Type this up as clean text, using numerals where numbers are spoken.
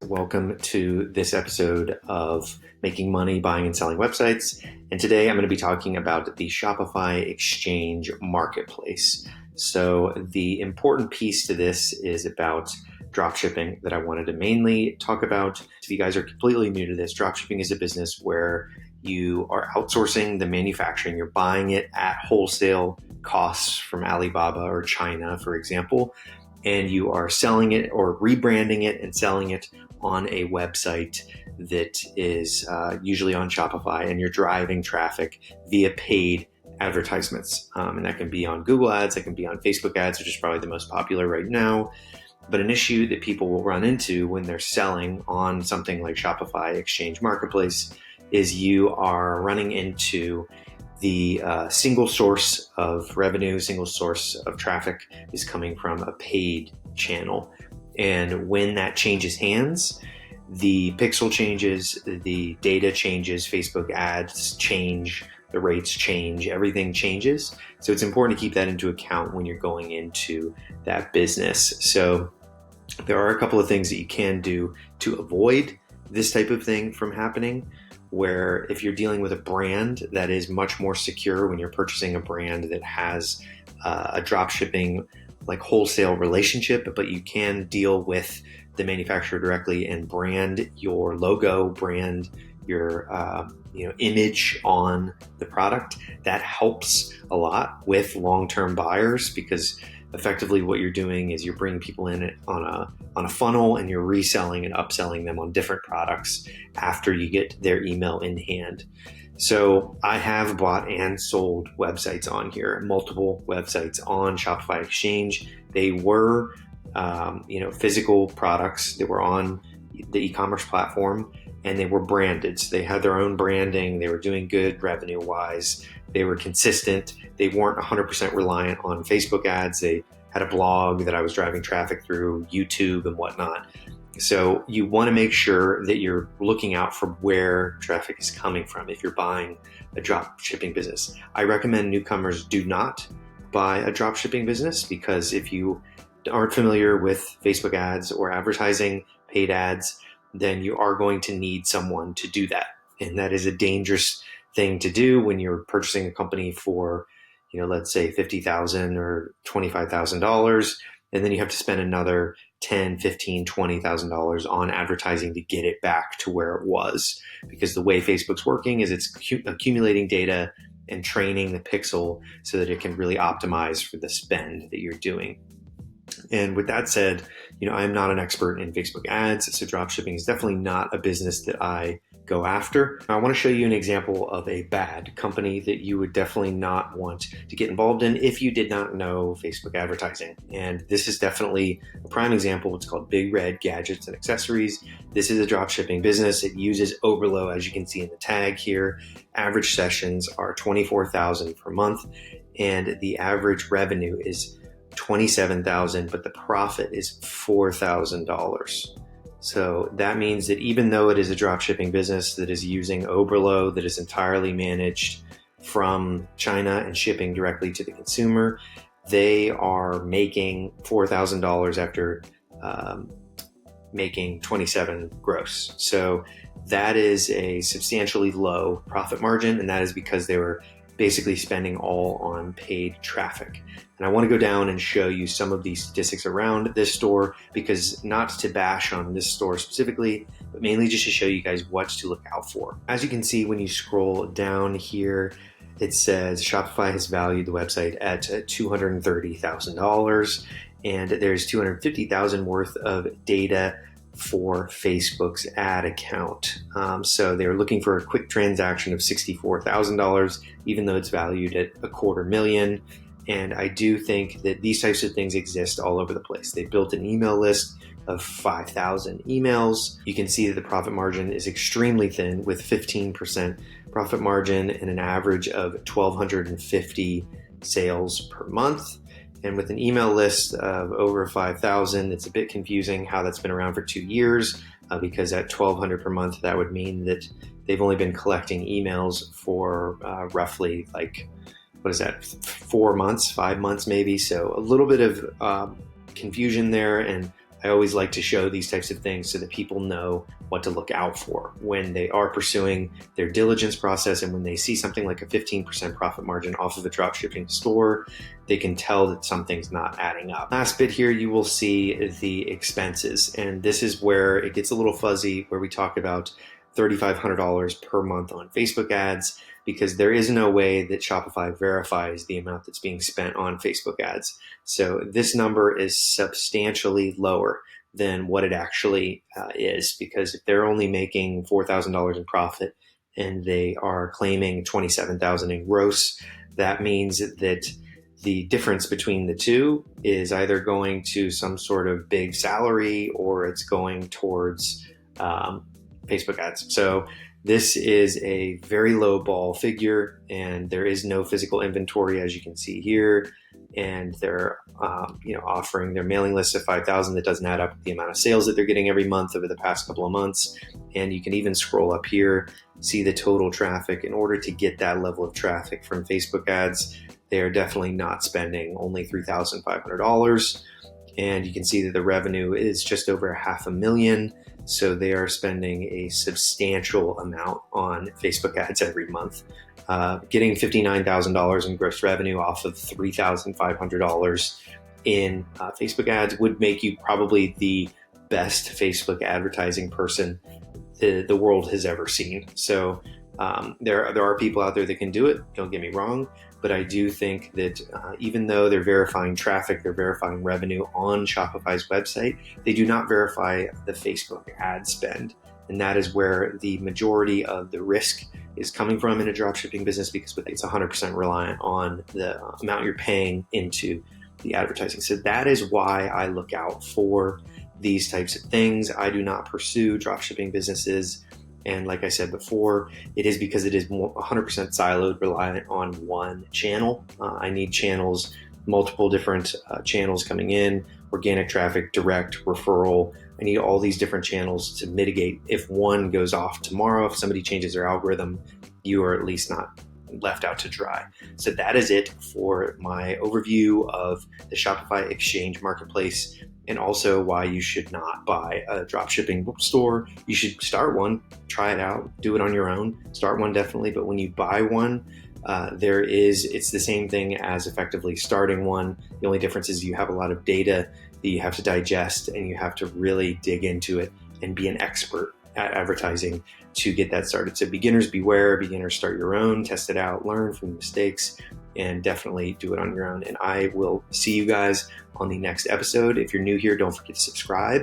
Welcome to this episode of Making Money Buying and Selling Websites. And today I'm going to be talking about the Shopify Exchange Marketplace. So the important piece to this is about dropshipping that I wanted to mainly talk about. If you guys are completely new to this, dropshipping is a business where you are outsourcing the manufacturing. You're buying it at wholesale costs from Alibaba or China, for example, and you are selling it or rebranding it and selling it on a website that is usually on Shopify, and you're driving traffic via paid advertisements. And that can be on Google ads, that can be on Facebook ads, which is probably the most popular right now. But an issue that people will run into when they're selling on something like Shopify Exchange Marketplace is you are running into the single source of revenue, single source of traffic is coming from a paid channel. And when that changes hands, the pixel changes, the data changes, Facebook ads change, the rates change, everything changes. So it's important to keep that into account when you're going into that business. So there are a couple of things that you can do to avoid this type of thing from happening, where if you're dealing with a brand that is much more secure, when you're purchasing a brand that has a dropshipping like wholesale relationship, but you can deal with the manufacturer directly and brand your logo, brand your image on the product. That helps a lot with long-term buyers, because effectively what you're doing is you're bringing people in on a funnel, and you're reselling and upselling them on different products after you get their email in hand. So I have bought and sold websites on here, multiple websites on Shopify Exchange. They were physical products that were on the e-commerce platform, and they were branded. So they had their own branding. They were doing good revenue-wise. They were consistent. They weren't 100% reliant on Facebook ads. They had a blog that I was driving traffic through, YouTube and whatnot. So you want to make sure that you're looking out for where traffic is coming from if you're buying a drop shipping business. I recommend newcomers do not buy a drop shipping business, because if you aren't familiar with Facebook ads or advertising paid ads, then you are going to need someone to do that. And that is a dangerous thing to do when you're purchasing a company for, let's say $50,000 or $25,000, and then you have to spend another $10,000, $15,000, $20,000 on advertising to get it back to where it was. Because the way Facebook's working is it's accumulating data and training the pixel so that it can really optimize for the spend that you're doing. And with that said, I'm not an expert in Facebook ads, so dropshipping is definitely not a business that I go after. I want to show you an example of a bad company that you would definitely not want to get involved in if you did not know Facebook advertising. And this is definitely a prime example. It's called Big Red Gadgets and Accessories. This is a dropshipping business. It uses Oberlo, as you can see in the tag here. Average sessions are 24,000 per month, and the average revenue is $27,000, but the profit is $4,000. So that means that even though it is a dropshipping business that is using Oberlo, that is entirely managed from China and shipping directly to the consumer, they are making $4,000 after making 27 gross. So that is a substantially low profit margin, and that is because they were basically spending all on paid traffic. And I want to go down and show you some of these statistics around this store, because not to bash on this store specifically, but mainly just to show you guys what to look out for. As you can see, when you scroll down here, it says Shopify has valued the website at $230,000, and there's $250,000 worth of data for Facebook's ad account. So they're looking for a quick transaction of $64,000, even though it's valued at $250,000. And I do think that these types of things exist all over the place. They built an email list of 5,000 emails. You can see that the profit margin is extremely thin, with 15% profit margin and an average of 1,250 sales per month. And with an email list of over 5,000, it's a bit confusing how that's been around for 2 years, because at $1,200 per month, that would mean that they've only been collecting emails for roughly 4 months, 5 months maybe. So a little bit of confusion there, and I always like to show these types of things so that people know what to look out for when they are pursuing their diligence process, and when they see something like a 15% profit margin off of a dropshipping store, they can tell that something's not adding up. Last bit here, you will see the expenses, and this is where it gets a little fuzzy, where we talk about $3,500 per month on Facebook ads, because there is no way that Shopify verifies the amount that's being spent on Facebook ads. So this number is substantially lower than what it actually is, because if they're only making $4,000 in profit and they are claiming $27,000 in gross, that means that the difference between the two is either going to some sort of big salary or it's going towards Facebook ads. So this is a very low ball figure, and there is no physical inventory, as you can see here. And they're offering their mailing list of 5,000 that doesn't add up with the amount of sales that they're getting every month over the past couple of months. And you can even scroll up here, see the total traffic. In order to get that level of traffic from Facebook ads, they are definitely not spending only $3,500. And you can see that the revenue is just over $500,000. So they are spending a substantial amount on Facebook ads every month. Getting $59,000 in gross revenue off of $3,500 in Facebook ads would make you probably the best Facebook advertising person the world has ever seen. So there are people out there that can do it, don't get me wrong, but I do think that even though they're verifying traffic, they're verifying revenue on Shopify's website, they do not verify the Facebook ad spend. And that is where the majority of the risk is coming from in a dropshipping business, because it's 100% reliant on the amount you're paying into the advertising. So that is why I look out for these types of things. I do not pursue dropshipping businesses. And like I said before, it is because it is 100% siloed, reliant on one channel. I need channels, multiple different channels coming in, organic traffic, direct, referral. I need all these different channels to mitigate. If one goes off tomorrow, if somebody changes their algorithm, you are at least not left out to dry. So that is it for my overview of the Shopify Exchange Marketplace, and also why you should not buy a dropshipping store. You should start one, try it out, do it on your own. Start one definitely, but when you buy one, it's the same thing as effectively starting one. The only difference is you have a lot of data that you have to digest, and you have to really dig into it and be an expert at advertising to get that started. So beginners beware, beginners start your own, test it out, learn from the mistakes, and definitely do it on your own. And I will see you guys on the next episode. If you're new here, don't forget to subscribe.